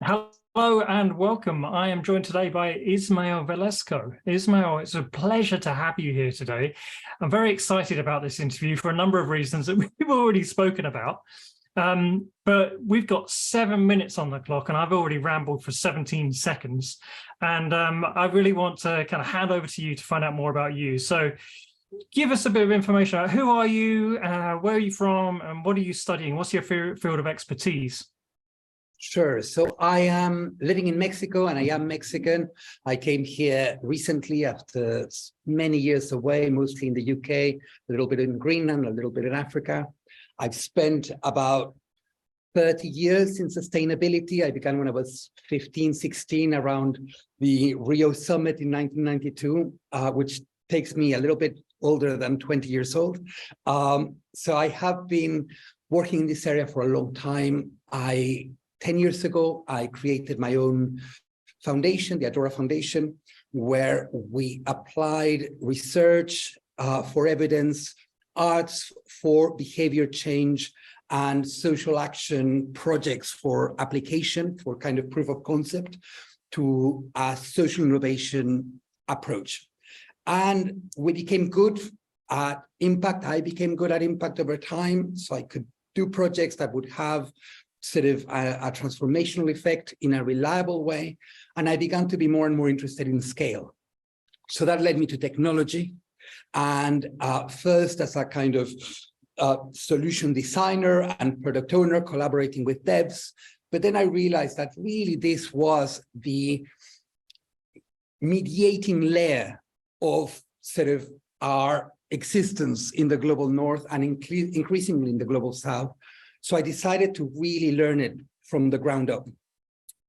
Hello and welcome. I am joined today by Ismael Velasco. Ismael, it's a pleasure to have you here today. I'm very excited about this interview for a number of reasons that we've already spoken about. But we've got 7 minutes on the clock and I've already rambled for 17 seconds. And I really want to kind of hand over to you to find out more about you. So give us a bit of information about who are you, where are you from, and what are you studying? What's your field of expertise? Sure. So I am living in Mexico and I am Mexican. I came here recently after many years away, mostly in the UK, a little bit in Greenland, a little bit in Africa. I've spent about 30 years in sustainability. I began when I was 15, 16 around the Rio Summit in 1992, which takes me a little bit older than 20 years old. So I have been working in this area for a long time. 10 years ago, I created my own foundation, the Adora Foundation, where we applied research for evidence, arts for behavior change, and social action projects for application, for kind of proof of concept to a social innovation approach. And we became good at impact. I became good at impact over time, so I could do projects that would have sort of a transformational effect in a reliable way. And I began to be more and more interested in scale. So that led me to technology. And first as a kind of solution designer and product owner collaborating with devs. But then I realized that really this was the mediating layer of sort of our existence in the global north and increasingly in the global south. So I decided to really learn it from the ground up.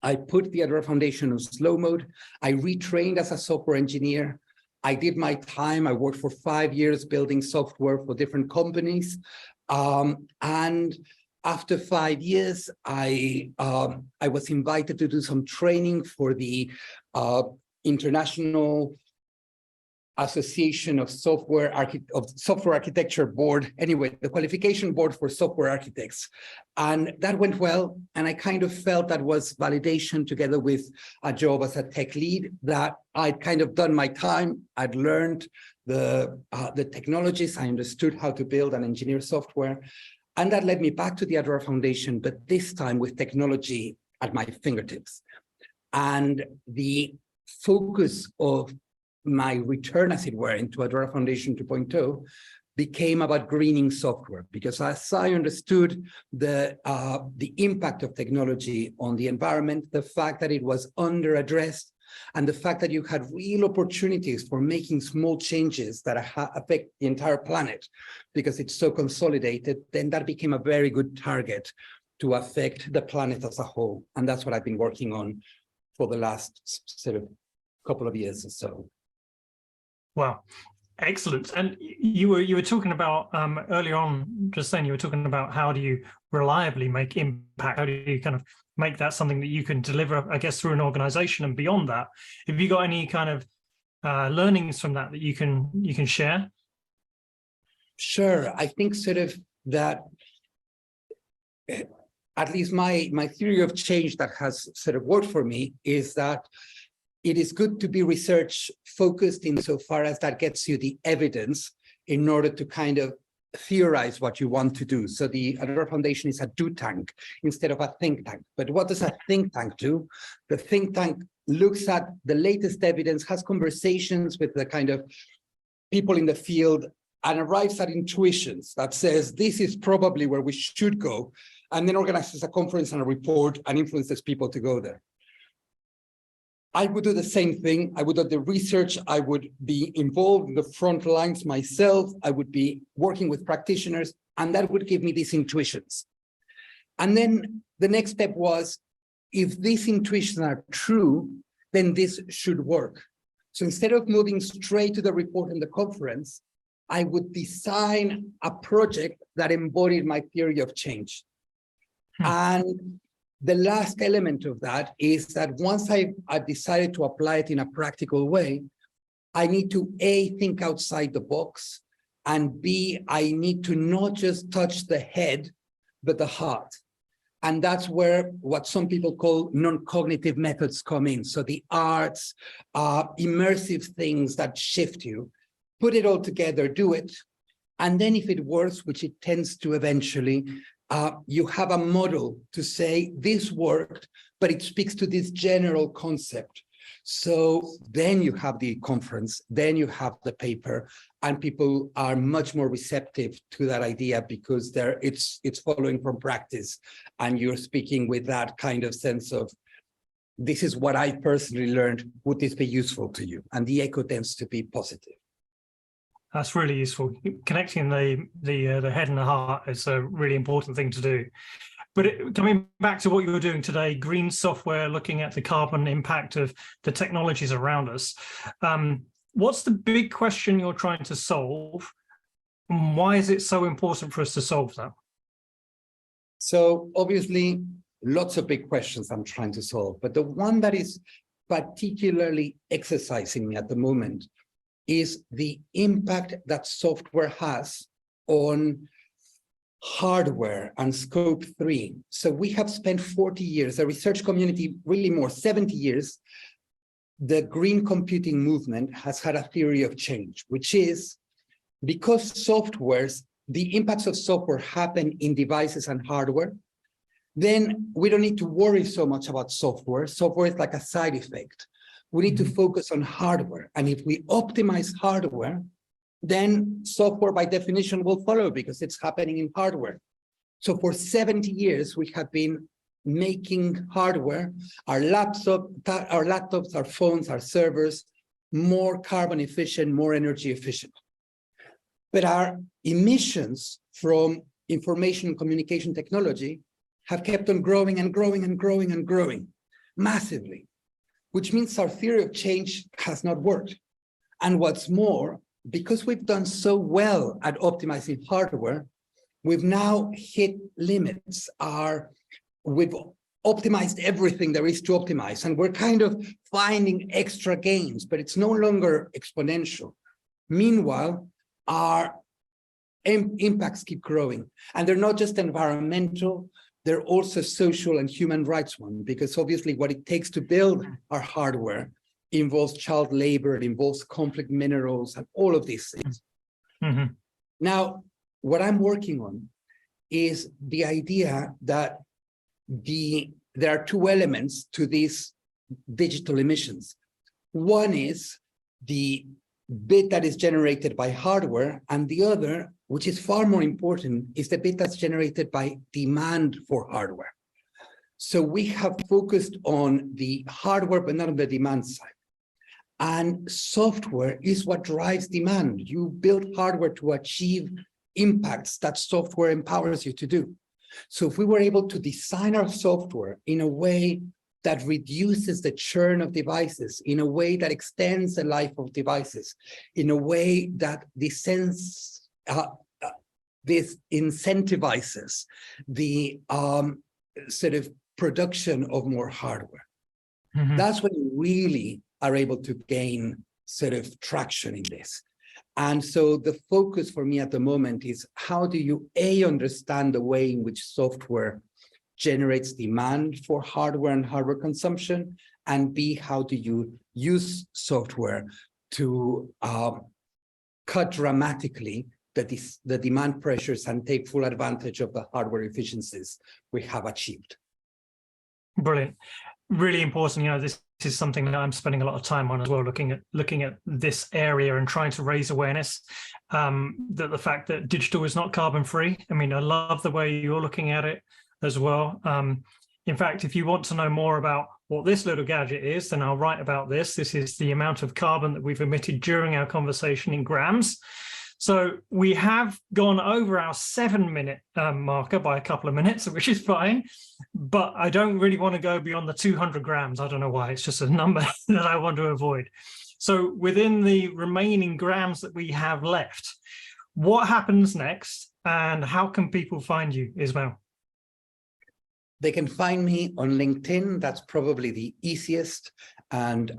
I put the Adora Foundation on slow mode. I retrained as a software engineer. I did my time. I worked for 5 years building software for different companies. And after 5 years, I was invited to do some training for the International Association of Software Architecture Board, anyway, the qualification board for software architects. And that went well. And I kind of felt that was validation together with a job as a tech lead, that I'd kind of done my time. I'd learned the technologies. I understood how to build and engineer software. And that led me back to the Adora Foundation, but this time with technology at my fingertips. And the focus of my return, as it were, into Adora Foundation 2.0 became about greening software, because as I understood the impact of technology on the environment, the fact that it was under-addressed, and the fact that you had real opportunities for making small changes that affect the entire planet, because it's so consolidated, then that became a very good target to affect the planet as a whole. And that's what I've been working on for the last sort of couple of years or so. Wow, excellent. And you were talking about earlier on, just saying you were talking about how do you reliably make impact? How do you kind of make that something that you can deliver, I guess, through an organization and beyond that? Have you got any kind of learnings from that you can share? Sure. I think sort of that, at least my theory of change that has sort of worked for me is that it is good to be research focused insofar as that gets you the evidence in order to kind of theorize what you want to do. So the Adora Foundation is a do tank instead of a think tank. But what does a think tank do? The think tank looks at the latest evidence, has conversations with the kind of people in the field, and arrives at intuitions that says, this is probably where we should go, and then organizes a conference and a report and influences people to go there. I would do the same thing. I would do the research. I would be involved in the front lines myself. I would be working with practitioners, and that would give me these intuitions. And then the next step was, if these intuitions are true, then this should work. So instead of moving straight to the report and the conference, I would design a project that embodied my theory of change. And the last element of that is that once I've decided to apply it in a practical way, I need to A, think outside the box, and B, I need to not just touch the head, but the heart. And that's where what some people call non-cognitive methods come in. So the arts, immersive things that shift you, put it all together, do it. And then if it works, which it tends to eventually, you have a model to say this worked, but it speaks to this general concept. So then you have the conference, then you have the paper, and people are much more receptive to that idea because it's following from practice, and you're speaking with that kind of sense of, this is what I personally learned, would this be useful to you? And the echo tends to be positive. That's really useful. Connecting the head and the heart is a really important thing to do. But coming back to what you were doing today, green software, looking at the carbon impact of the technologies around us. What's the big question you're trying to solve? And why is it so important for us to solve that? So obviously, lots of big questions I'm trying to solve, but the one that is particularly exercising me at the moment is the impact that software has on hardware and scope 3. So we have spent 40 years, the research community, really more, 70 years, the green computing movement has had a theory of change, which is because the impacts of software happen in devices and hardware, then we don't need to worry so much about software. Software is like a side effect. We need to focus on hardware. And if we optimize hardware, then software by definition will follow because it's happening in hardware. So for 70 years, we have been making hardware, our laptops, our phones, our servers, more carbon efficient, more energy efficient. But our emissions from information and communication technology have kept on growing and growing and growing and growing massively, which means our theory of change has not worked. And what's more, because we've done so well at optimizing hardware, we've now hit limits. We've optimized everything there is to optimize, and we're kind of finding extra gains, but it's no longer exponential. Meanwhile, our impacts keep growing, and they're not just environmental, they're also social and human rights one, because obviously what it takes to build our hardware involves child labor, it involves conflict minerals, and all of these things. Mm-hmm. Now, what I'm working on is the idea that there are two elements to these digital emissions. One is the bit that is generated by hardware, and the other, which is far more important, is the bit that's generated by demand for hardware. So we have focused on the hardware, but not on the demand side. And software is what drives demand. You build hardware to achieve impacts that software empowers you to do. So if we were able to design our software in a way that reduces the churn of devices, in a way that extends the life of devices, in a way that this incentivizes the sort of production of more hardware. Mm-hmm. That's when you really are able to gain sort of traction in this. And so the focus for me at the moment is how do you understand the way in which software generates demand for hardware and hardware consumption, and B, how do you use software to cut dramatically the demand pressures and take full advantage of the hardware efficiencies we have achieved. Brilliant. Really important. You know, this is something that I'm spending a lot of time on as well, looking at this area and trying to raise awareness that the fact that digital is not carbon free. I mean, I love the way you're looking at it as well. In fact, if you want to know more about what this little gadget is, then I'll write about this. This is the amount of carbon that we've emitted during our conversation in grams. So we have gone over our 7-minute marker by a couple of minutes, which is fine, but I don't really want to go beyond the 200 grams. I don't know why, it's just a number that I want to avoid. So within the remaining grams that we have left, what happens next and how can people find you, Ismael? They can find me on LinkedIn. That's probably the easiest. And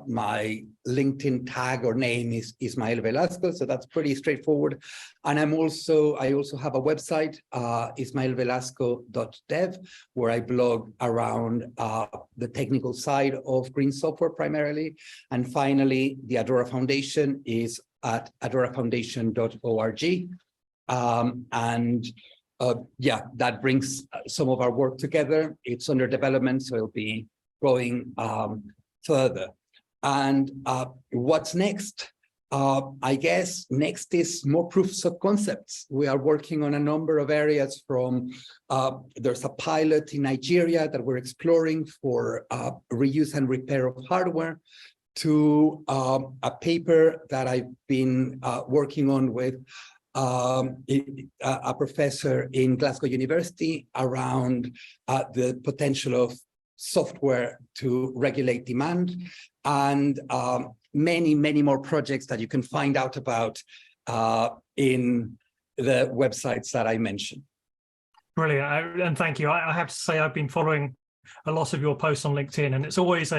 my LinkedIn tag or name is Ismael Velasco. So that's pretty straightforward. And I also have a website, ismaelvelasco.dev, where I blog around the technical side of green software primarily. And finally, the Adora Foundation is at adorafoundation.org. Yeah, that brings some of our work together. It's under development, so it'll be growing further. And what's next? I guess next is more proofs of concepts. We are working on a number of areas from, there's a pilot in Nigeria that we're exploring for reuse and repair of hardware, to a paper that I've been working on with a professor in Glasgow University around the potential of software to regulate demand, and many, many more projects that you can find out about in the websites that I mentioned. Brilliant, and thank you. I have to say I've been following a lot of your posts on LinkedIn, and it's always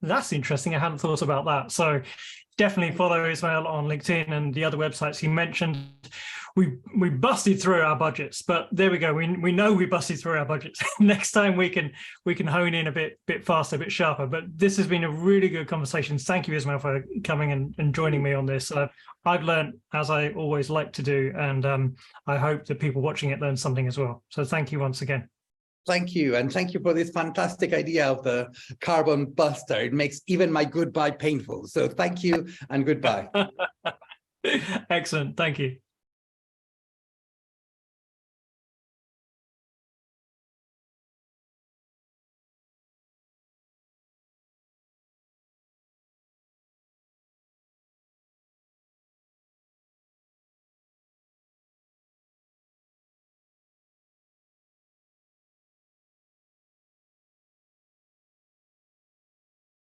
that's interesting. I hadn't thought about that. So definitely follow Ismael on LinkedIn and the other websites he mentioned. We busted through our budgets, but there we go. We know we busted through our budgets. Next time we can hone in a bit faster, a bit sharper. But this has been a really good conversation. Thank you, Ismael, for coming and joining me on this. I've learned, as I always like to do, and I hope that people watching it learn something as well. So thank you once again. Thank you. And thank you for this fantastic idea of the carbon buster. It makes even my goodbye painful. So thank you and goodbye. Excellent. Thank you.